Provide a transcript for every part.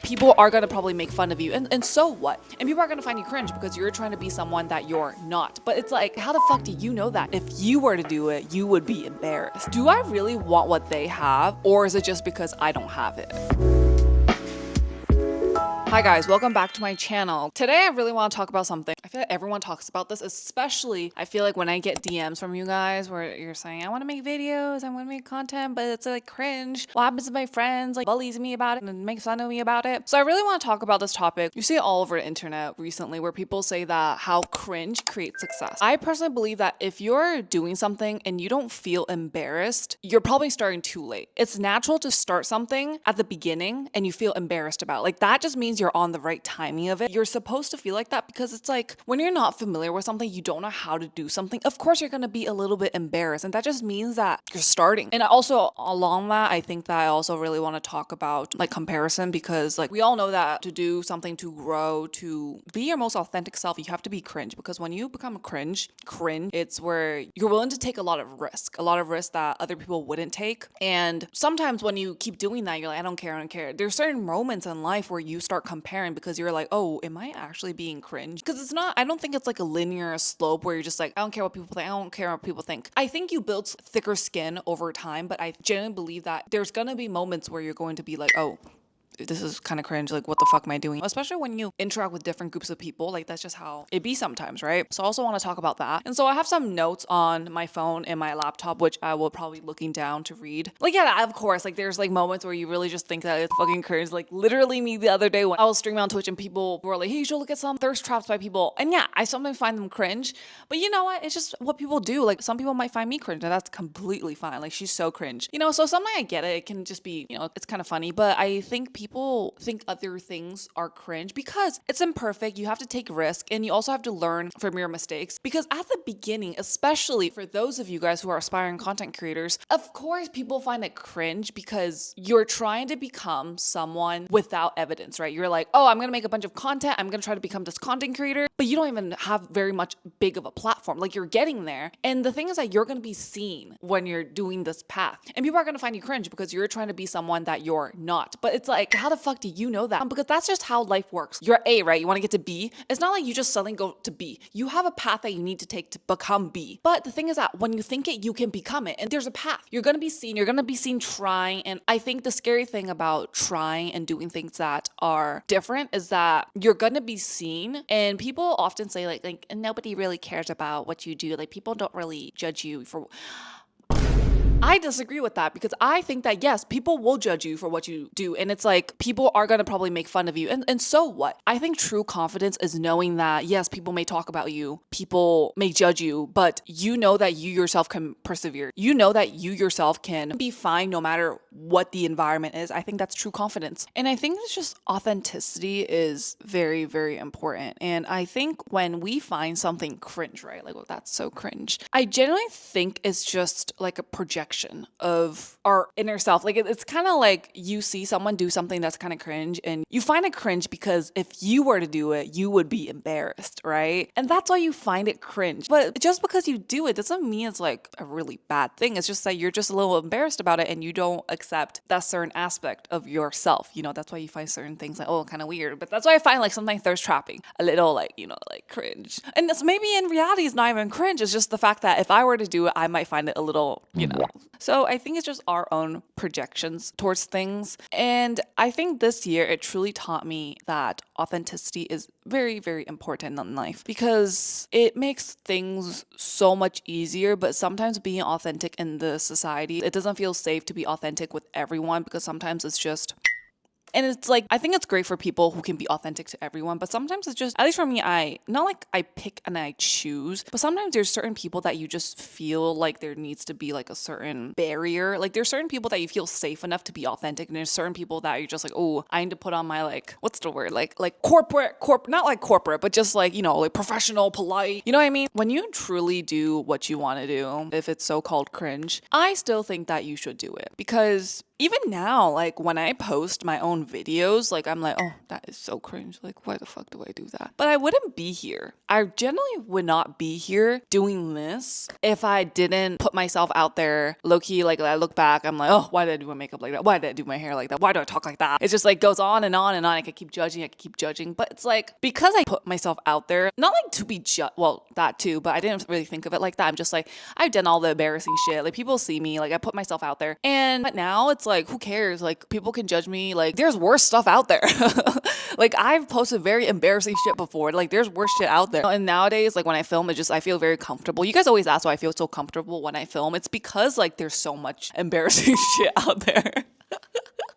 people are gonna probably make fun of you, and so what? And people are gonna find you cringe because you're trying to be someone that you're not. But it's like, how the fuck do you know that? If you were to do it, you would be embarrassed. Do I really want what they have, or is it just because I don't have it? Hi guys, welcome back to my channel. Today I really want to talk about something. I feel like everyone talks about this, especially I feel like when I get DMs from you guys where you're saying, I want to make videos, I want to make content, but it's like cringe. What happens to my friends like bullies me about it and makes fun of me about it? So I really want to talk about this topic. You see it all over the internet recently where people say that how cringe creates success. I personally believe that if you're doing something and you don't feel embarrassed, you're probably starting too late. It's natural to start something at the beginning and you feel embarrassed about it. Like that just means you're on the right timing of it. You're supposed to feel like that because it's like when you're not familiar with something, you don't know how to do something. Of course, you're going to be a little bit embarrassed, and that just means that you're starting. And also along that, I think that I also really want to talk about like comparison because like we all know that to do something, to grow, to be your most authentic self, you have to be cringe because when you become cringe, it's where you're willing to take a lot of risk that other people wouldn't take. And sometimes when you keep doing that, you're like, I don't care. There's certain moments in life where you start comparing because you're like, oh, am I actually being cringe? Because it's not, I don't think it's like a linear slope where you're just like, I don't care what people think. I don't care what people think. I think you build thicker skin over time, but I genuinely believe that there's going to be moments where you're going to be like, oh, this is kind of cringe. Like, what the fuck am I doing? Especially when you interact with different groups of people. Like, that's just how it be sometimes, right? So I also want to talk about that. And so I have some notes on my phone and my laptop, which I will probably looking down to read. Like, yeah, of course, like there's like moments where you really just think that it's fucking cringe. Like literally me the other day when I was streaming on Twitch and people were like, hey, you should look at some thirst traps by people. And yeah, I sometimes find them cringe, but you know what? It's just what people do. Like some people might find me cringe and that's completely fine. Like she's so cringe, you know? So something I get it. It can just be, you know, it's kind of funny, but I think people think other things are cringe because it's imperfect. You have to take risk and you also have to learn from your mistakes because at the beginning, especially for those of you guys who are aspiring content creators, of course people find it cringe because you're trying to become someone without evidence, right? You're like, oh, I'm going to make a bunch of content. I'm going to try to become this content creator, but you don't even have very much big of a platform. Like you're getting there. And the thing is that you're going to be seen when you're doing this path and people are going to find you cringe because you're trying to be someone that you're not. But it's like, how the fuck do you know that? Because that's just how life works. You're A, right? You want to get to B. It's not like you just suddenly go to B. You have a path that you need to take to become B. But the thing is that when you think it, you can become it. And there's a path. You're going to be seen. You're going to be seen trying. And I think the scary thing about trying and doing things that are different is that you're going to be seen. And people often say like nobody really cares about what you do. Like people don't really judge you for... I disagree with that because I think that yes, people will judge you for what you do. And it's like, people are going to probably make fun of you. And so what? I think true confidence is knowing that yes, people may talk about you, people may judge you, but you know that you yourself can persevere. You know that you yourself can be fine no matter what the environment is. I think that's true confidence. And I think it's just authenticity is very, very important. And I think when we find something cringe, right? Like, well, that's so cringe. I genuinely think it's just like a projection of our inner self. Like it's kind of like you see someone do something that's kind of cringe and you find it cringe because if you were to do it, you would be embarrassed, right? And that's why you find it cringe. But just because you do it doesn't mean it's like a really bad thing. It's just that you're just a little embarrassed about it and you don't accept that certain aspect of yourself. You know, that's why you find certain things like, oh, kind of weird. But that's why I find like sometimes thirst trapping a little like, you know, like cringe. And it's maybe in reality it's not even cringe. It's just the fact that if I were to do it, I might find it a little, you know. So I think it's just our own projections towards things. And I think this year it truly taught me that authenticity is very, very important in life because it makes things so much easier. But sometimes being authentic in the society, it doesn't feel safe to be authentic with everyone because sometimes it's just... And it's like, I think it's great for people who can be authentic to everyone, but sometimes it's just, at least for me, not like I pick and I choose, but sometimes there's certain people that you just feel like there needs to be like a certain barrier. Like there's certain people that you feel safe enough to be authentic, and there's certain people that you're just like, oh, I need to put on my like, what's the word? Like corporate, not like corporate, but just like, you know, like professional, polite. You know what I mean? When you truly do what you want to do, if it's so-called cringe, I still think that you should do it because even now, like when I post my own videos, like I'm like, oh, that is so cringe. Like, why the fuck do I do that? But I wouldn't be here. I generally would not be here doing this if I didn't put myself out there low key. Like I look back, I'm like, oh, why did I do my makeup like that? Why did I do my hair like that? Why do I talk like that? It just like goes on and on and on. I could keep judging. I could keep judging. But it's like, because I put myself out there, not like to be well, that too, but I didn't really think of it like that. I'm just like, I've done all the embarrassing shit. Like people see me, like I put myself out there. But now it's like, who cares? Like people can judge me. Like there's worse stuff out there. Like I've posted very embarrassing shit before. Like there's worse shit out there. And nowadays, like when I film, I feel very comfortable. You guys always ask why I feel so comfortable when I film. It's because like there's so much embarrassing shit out there.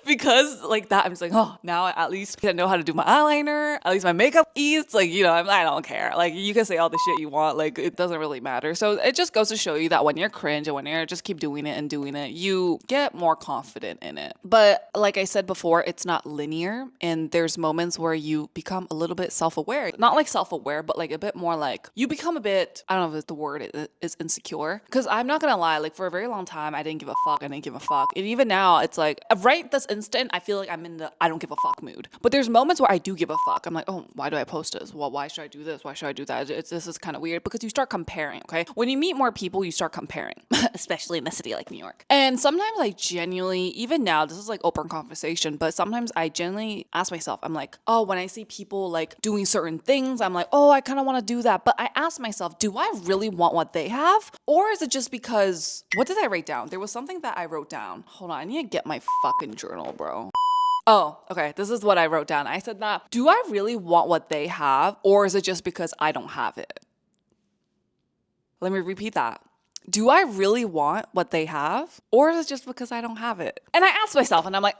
Because like that, I'm just like, oh, now at least I know how to do my eyeliner. At least my makeup eats. Like, you know, I don't care. Like you can say all the shit you want. Like it doesn't really matter. So it just goes to show you that when you're cringe and when you're just keep doing it and doing it, you get more confident in it. But like I said before, it's not linear. And there's moments where you become a little bit self-aware. Not like self-aware, but like a bit more like you become a bit, I don't know if the word is insecure. Because I'm not going to lie, like for a very long time, I didn't give a fuck. I didn't give a fuck. And even now, it's like right this instant, I feel like I'm in the I don't give a fuck mood. But there's moments where I do give a fuck. I'm like, oh, why do I post this? Well, why should I do this? Why should I do that? This is kind of weird because you start comparing, okay? When you meet more people, you start comparing, especially in a city like New York. And sometimes I genuinely, even now, this is like open conversation, but sometimes I genuinely ask myself, I'm like, oh, when I see people like doing certain things, I'm like, oh, I kind of want to do that. But I ask myself, do I really want what they have? Or is it just because, what did I write down? There was something that I wrote down. Hold on, I need to get my fucking journal, bro. Oh, okay. This is what I wrote down. I said that, do I really want what they have, or is it just because I don't have it? Let me repeat that. Do I really want what they have, or is it just because I don't have it? And I asked myself, and I'm like,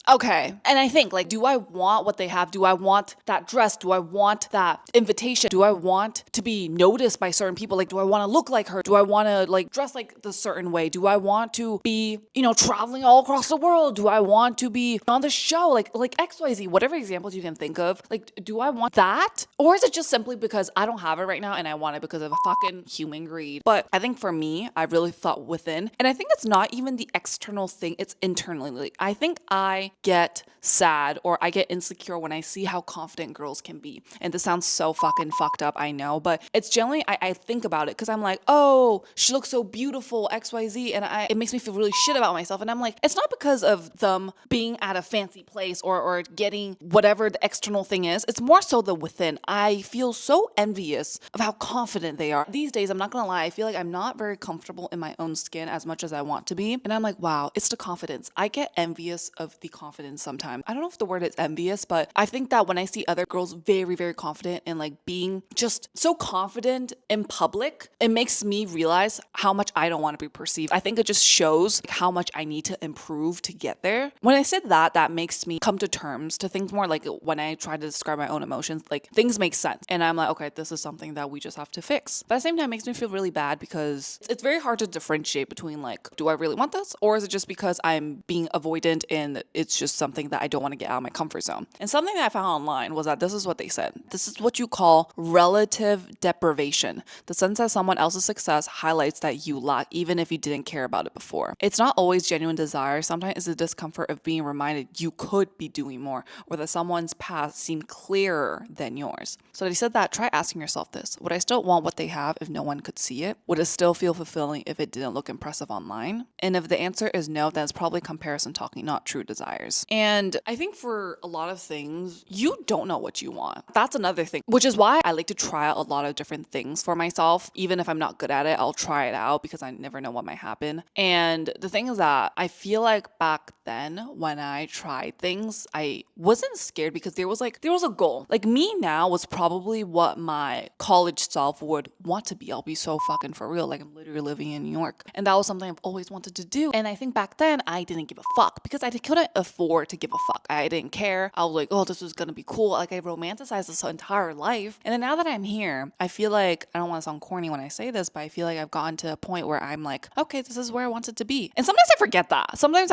okay. And I think, like, do I want what they have? Do I want that dress? Do I want that invitation? Do I want to be noticed by certain people? Like, do I want to look like her? Do I want to, like, dress like the certain way? Do I want to be, you know, traveling all across the world? Do I want to be on the show? Like XYZ, whatever examples you can think of. Like, do I want that? Or is it just simply because I don't have it right now and I want it because of a fucking human greed? But I think for me, I really thought within, and I think it's not even the external thing, it's internally. I think I get sad or I get insecure when I see how confident girls can be. And this sounds so fucking fucked up, I know, but it's generally, I think about it because I'm like, oh, she looks so beautiful, XYZ, and it makes me feel really shit about myself. And I'm like, it's not because of them being at a fancy place or getting whatever the external thing is. It's more so the within. I feel so envious of how confident they are. These days, I'm not gonna lie, I feel like I'm not very comfortable in my own skin as much as I want to be. And I'm like, wow, it's the confidence. I get envious of the confidence sometimes. I don't know if the word is envious, but I think that when I see other girls very, very confident and like being just so confident in public, it makes me realize how much I don't want to be perceived. I think it just shows how much I need to improve to get there. When I said that, that makes me come to terms to things more like when I try to describe my own emotions, like things make sense. And I'm like, okay, this is something that we just have to fix. But at the same time, it makes me feel really bad because it's very hard to differentiate between like, do I really want this? Or is it just because I'm being avoidant and it's just something that I don't want to get out of my comfort zone? And something that I found online was that this is what they said. This is what you call relative deprivation. The sense that someone else's success highlights that you lack even if you didn't care about it before. It's not always genuine desire. Sometimes it's the discomfort of being reminded you could be doing more or that someone's path seemed clearer than yours. So they said that, try asking yourself this. Would I still want what they have if no one could see it? Would it still feel fulfilling if it didn't look impressive online? And if the answer is no, then it's probably comparison talking, not true desires. And I think for a lot of things, you don't know what you want. That's another thing, which is why I like to try out a lot of different things for myself. Even if I'm not good at it, I'll try it out because I never know what might happen. And the thing is that I feel like back then when I tried things, I wasn't scared because there was a goal. Like me now was probably what my college self would want to be. I'll be so fucking for real. Like I'm literally living in New York. And that was something I've always wanted to do. And I think back then I didn't give a fuck because I couldn't afford to give a fuck. I didn't care. I was like, oh, this is gonna be cool. Like I romanticized this entire life. And then now that I'm here, I feel like, I don't want to sound corny when I say this, but I feel like I've gotten to a point where I'm like, okay, this is where I want it to be. And sometimes I forget that. Sometimes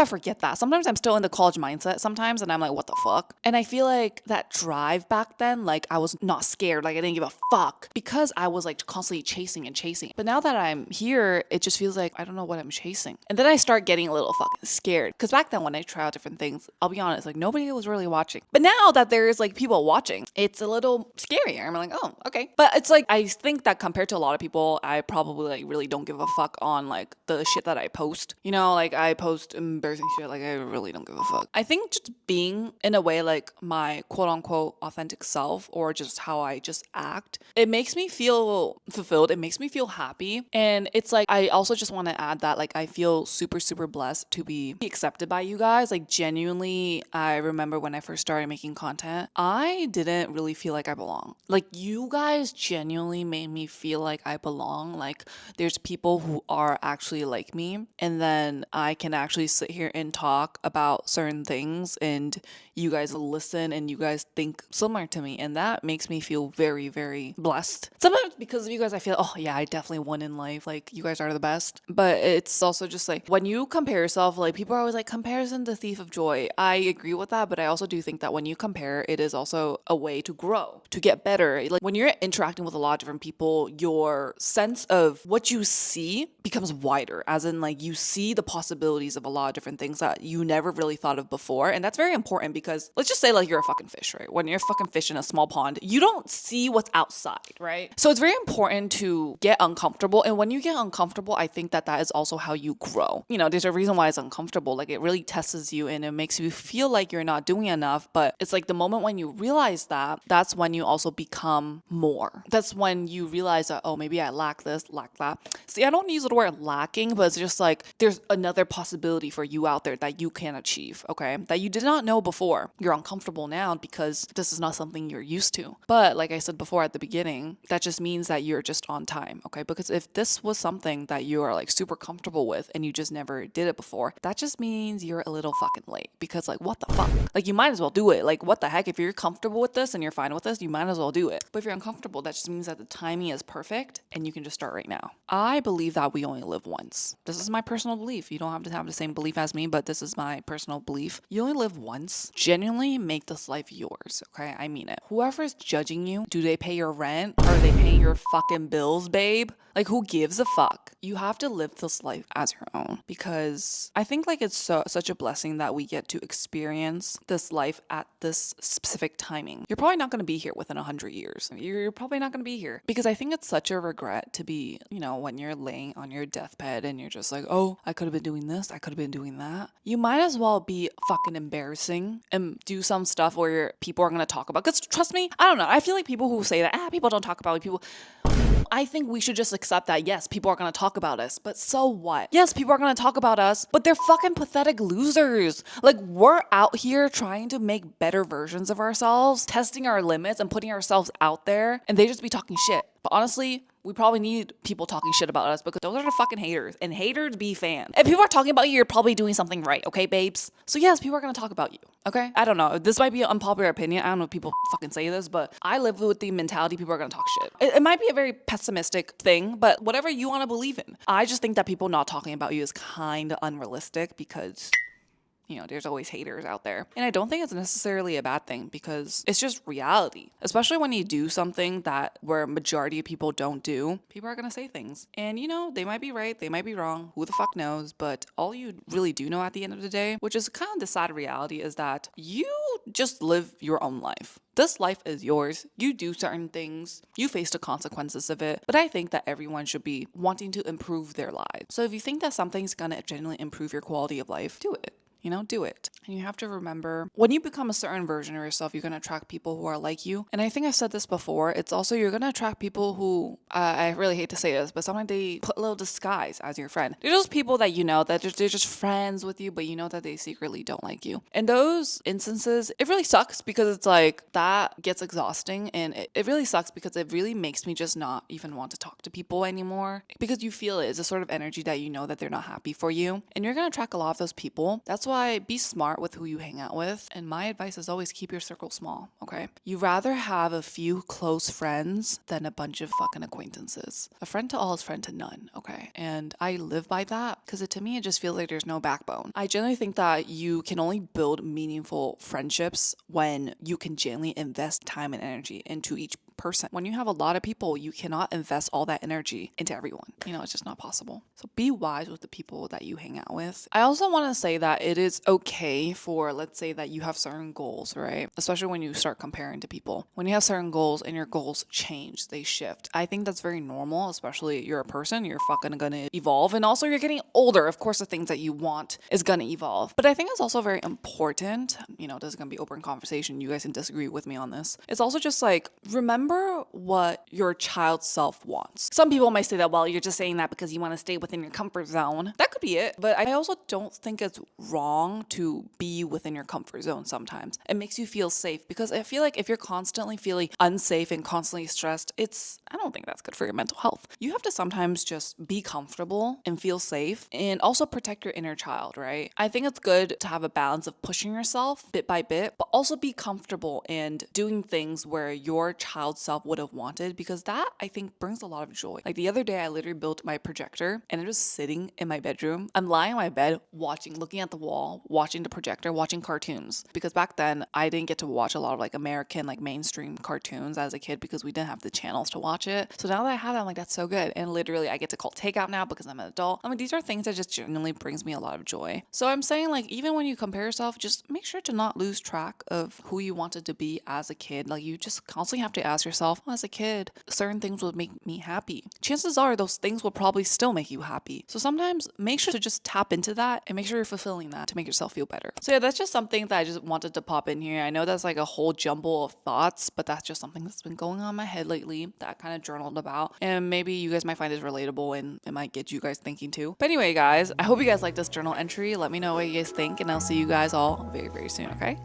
I'm still in the college mindset sometimes, and I'm like, what the fuck? And I feel like that drive back then, like I was not scared. Like I didn't give a fuck because I was like constantly chasing and chasing. But now that I'm here, it just feels like I don't know what I'm chasing. And then I start getting a little fucking scared. Because back then when I tried out different things, I'll be honest, like nobody was really watching. But now that there's like people watching, it's a little scarier. I'm like, oh, okay. But it's like, I think that compared to a lot of people, I probably like really don't give a fuck on like the shit that I post. You know, like I post embarrassing shit, like I really don't give a fuck. I think just being in a way like my quote unquote authentic self, or just how I just act, it makes me feel fulfilled. It makes me feel happy. And it's like, I also just want to add that like I feel super, super blessed to be accepted by you guys. Like genuinely, I remember when I first started making content, I didn't really feel like I belong. Like you guys genuinely made me feel like I belong. Like there's people who are actually like me, and then I can actually sit here and talk about certain things, and you guys listen and you guys think similar to me, and that makes me feel very, very blessed. Sometimes because of you guys, I feel, oh yeah, I definitely won in life. Like you guys are the best. But it's also just like when you compare yourself, like people are always like, comparison the thief of joy. I agree with that, but I also do think that when you compare, it is also a way to grow, to get better. Like when you're interacting with a lot of different people, your sense of what you see becomes wider, as in like you see the possibilities of a lot of different things that you never really thought of before. And that's very important because let's just say like you're a fucking fish, right? When you're a fucking fish in a small pond, you don't see what's outside, right? So it's very important to get uncomfortable. And when you get uncomfortable, I think that that is also how you grow. You know, there's a reason why it's uncomfortable. Like it really tests you and it makes you feel like you're not doing enough. But it's like the moment when you realize that, that's when you also become more. That's when you realize that, oh, maybe I lack this, lack that. See, I don't use the word lacking, but it's just like there's another possibility for you out there that you can achieve, okay? That you did not know before. You're uncomfortable now because this is not something you're used to. But like I said before at the beginning, that just means that you're just on time, okay? Because if this was something that you are like super comfortable with and you just never did it before, that just means you're a little fucking late. Because like, what the fuck? Like you might as well do it. Like what the heck? If you're comfortable with this and you're fine with this, you might as well do it. But if you're uncomfortable, that just means that the timing is perfect and you can just start right now. I believe that we only live once. This is my personal belief. You don't have to have the same belief as me, but this is my personal belief. You only live once. Genuinely make this life yours, okay? I mean it. Whoever's judging you, do they pay your rent? Are they paying your fucking bills, babe? Like who gives a fuck? You have to live this life as your own, because I think like it's such a blessing that we get to experience this life at this specific timing. You're probably not going to be here within 100 years. You're probably not going to be here, because I think it's such a regret to be, you know, when you're laying on your deathbed and you're just like, oh, I could have been doing this, I could have been doing that. You might as well be fucking embarrassing and do some stuff where people are going to talk about, because trust me, I don't know, I feel like people who say that, people don't talk about people, I think we should just accept that, yes, people are going to talk about us, but so what? Yes, people are going to talk about us, but they're fucking pathetic losers. Like, we're out here trying to make better versions of ourselves, testing our limits and putting ourselves out there, and they just be talking shit. But honestly, we probably need people talking shit about us, because those are the fucking haters, and haters be fans. If people are talking about you, you're probably doing something right, okay, babes? So yes, people are gonna talk about you, okay? I don't know. This might be an unpopular opinion. I don't know if people fucking say this, but I live with the mentality people are gonna talk shit. It might be a very pessimistic thing, but whatever you want to believe in. I just think that people not talking about you is kind of unrealistic, because you know, there's always haters out there. And I don't think it's necessarily a bad thing, because it's just reality. Especially when you do something that where a majority of people don't do, people are going to say things. And you know, they might be right, they might be wrong, who the fuck knows? But all you really do know at the end of the day, which is kind of the sad reality, is that you just live your own life. This life is yours. You do certain things. You face the consequences of it. But I think that everyone should be wanting to improve their lives. So if you think that something's going to genuinely improve your quality of life, do it. You know, do it. And you have to remember, when you become a certain version of yourself, you're going to attract people who are like you. And I think I've said this before. It's also, you're going to attract people who, I really hate to say this, but sometimes they put a little disguise as your friend. They're just people that you know, that they're just friends with you, but you know that they secretly don't like you. In those instances, it really sucks, because it's like, that gets exhausting. And it really sucks, because it really makes me just not even want to talk to people anymore, because you feel it. It's a sort of energy that you know that they're not happy for you. And you're going to attract a lot of those people. That's why why be smart with who you hang out with. And my advice is always keep your circle small, okay? You rather have a few close friends than a bunch of fucking acquaintances. A friend to all is friend to none, okay? And I live by that because to me, it just feels like there's no backbone. I generally think that you can only build meaningful friendships when you can genuinely invest time and energy into each person. When you have a lot of people, you cannot invest all that energy into everyone. You know, it's just not possible. So be wise with the people that you hang out with. I also want to say that it is okay for, let's say that you have certain goals, right? Especially when you start comparing to people. When you have certain goals and your goals change, they shift. I think that's very normal, especially you're a person, you're fucking gonna evolve. And also you're getting older. Of course, the things that you want is gonna evolve. But I think it's also very important, you know, this is gonna be open conversation. You guys can disagree with me on this. It's also just like, remember what your child self wants. Some people might say that, well, you're just saying that because you want to stay within your comfort zone. That could be it. But I also don't think it's wrong to be within your comfort zone sometimes. It makes you feel safe because I feel like if you're constantly feeling unsafe and constantly stressed, I don't think that's good for your mental health. You have to sometimes just be comfortable and feel safe and also protect your inner child, right? I think it's good to have a balance of pushing yourself bit by bit, but also be comfortable and doing things where your child self would have wanted, because that I think brings a lot of joy. Like the other day, I literally built my projector and it was sitting in my bedroom. I'm lying on my bed, looking at the wall, watching the projector, watching cartoons. Because back then, I didn't get to watch a lot of like American, like mainstream cartoons as a kid because we didn't have the channels to watch it. So now that I have it, I'm like, that's so good. And literally, I get to call takeout now because I'm an adult. I mean, these are things that just genuinely brings me a lot of joy. So I'm saying, like, even when you compare yourself, just make sure to not lose track of who you wanted to be as a kid. Like, you just constantly have to ask yourself, as a kid, certain things would make me happy. Chances are those things will probably still make you happy. So sometimes make sure to just tap into that and make sure you're fulfilling that to make yourself feel better. So yeah, that's just something that I just wanted to pop in here. I know that's like a whole jumble of thoughts, but that's just something that's been going on in my head lately that I kind of journaled about. And maybe you guys might find it relatable and it might get you guys thinking too. But anyway, guys, I hope you guys like this journal entry. Let me know what you guys think and I'll see you guys all very, very soon, okay?